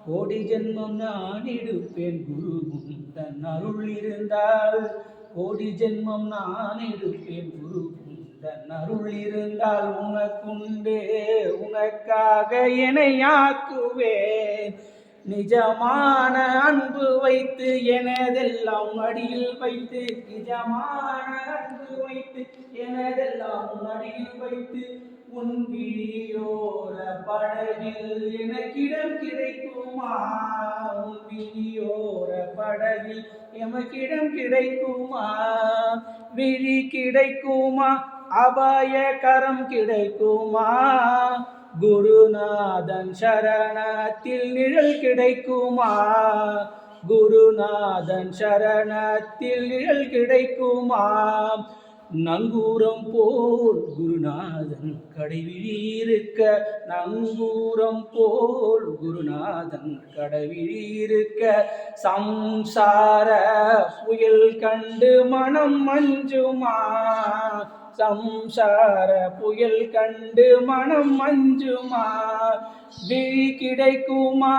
கோடி ஜென்மம் நான் எடுப்பேன் குரு தன் அருள் இருந்தால். கோடி ஜென்மம் நான் எடுப்பேன் குரு தன் அருள் இருந்தால். உனக்குண்டே உனக்காக என்னையாக்குவேன். நிஜமான அன்பு வைத்து எனதெல்லாம் அடியில் வைத்து. நிஜமான அன்பு வைத்து எனதெல்லாம் அடியில் வைத்து. உன் விழியோர படகில் எனக்கிடம் கிடைக்குமா? உன் விழியோர படகில் எமக்கிடம் கிடைக்குமா? விழி கிடைக்குமா? அபாயகரம் கிடைக்குமா? குருநாதன் சரணத்தில் நிழல் கிடைக்குமா? குருநாதன் சரணத்தில் நிழல் கிடைக்குமா? நங்கூரம் போல் குருநாதன் கடைவிழி இருக்க. நங்கூரம் போல் குருநாதன் கடைவிழி இருக்க. சம்சார புயல் கண்டு மனம் மஞ்சுமா? சம்சார புயல் கண்டு மனம் மஞ்சுமா? விழி கிடைக்குமா?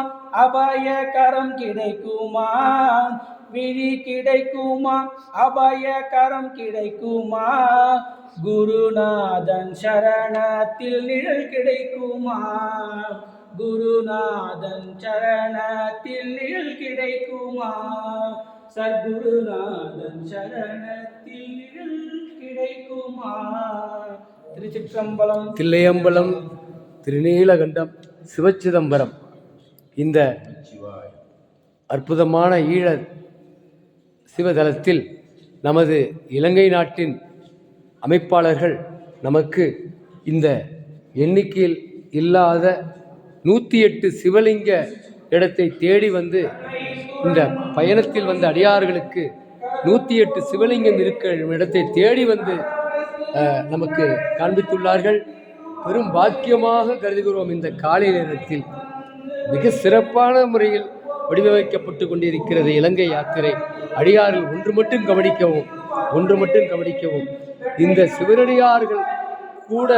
அபாயகரம் கிடைக்குமா? விழி கிடைக்குமா? அபாயகரம் கிடைக்குமா? குருநாதன் சரணத்தில் நிழல் கிடைக்குமா? குருநாதன் சரணத்தில் நிழல் கிடைக்குமா? சத்குருநாதன் சரணத்தில் நிழல் கிடைக்குமா? திருச்சிற்றம்பலம். தில்லையம்பலம், திருநீலகண்டம், சிவச்சிதம்பரம். இந்த அற்புதமான ஈழ சிவதலத்தில் நமது இலங்கை நாட்டின் அமைப்பாளர்கள் நமக்கு இந்த எண்ணிக்கையில் இல்லாத 108 சிவலிங்க இடத்தை தேடி வந்து இந்த பயணத்தில் வந்த அடியார்களுக்கு 108 சிவலிங்கம் இருக்கிற இடத்தை தேடி வந்து நமக்கு காண்பித்துள்ளார்கள். பெரும் பாக்கியமாக கருதுகிறோம். இந்த காலை நேரத்தில் மிக சிறப்பான முறையில் வடிவமைக்கப்பட்டு கொண்டிருக்கிறது இலங்கை யாத்திரை. அடியார்கள் ஒன்று மட்டும் கவனிக்கவும். இந்த சிவனடியார்கள் கூட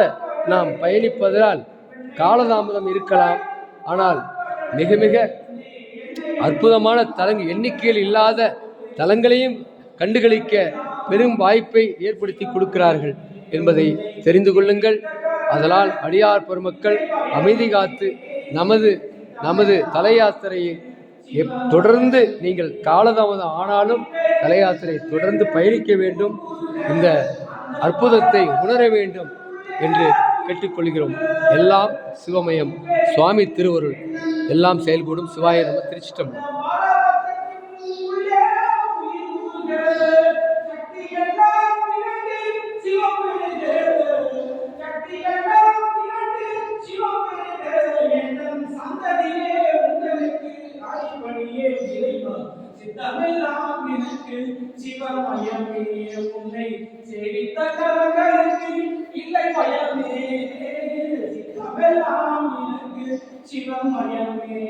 நாம் பயணிப்பதால் காலதாமதம் இருக்கலாம். ஆனால் மிக மிக அற்புதமான தலங்கள், எண்ணிக்கையில் இல்லாத தலங்களையும் கண்டுகளிக்க பெரும் வாய்ப்பை ஏற்படுத்தி கொடுக்கிறார்கள் என்பதை தெரிந்து கொள்ளுங்கள். அதனால் அடியார் பெருமக்கள் அமைதி காத்து நமது தல யாத்திரையை தொடர்ந்து நீங்கள் காலதாமதம் ஆனாலும் தல யாத்திரை தொடர்ந்து பயணிக்க வேண்டும். இந்த அற்புதத்தை உணர வேண்டும் என்று கேட்டுக்கொள்கிறோம். எல்லாம் சிவமயம். சுவாமி திருவருள் எல்லாம் செயல்படும். சிவாய நம. திருச்சிற்றம்பலம். சித்தமெல்லாம் எனக்கு சிவமயமே. உன்னை சேவித்த கரங்களுக்கு இல்லை பயமே. சித்தமெல்லாம் எனக்கு சிவமயமே.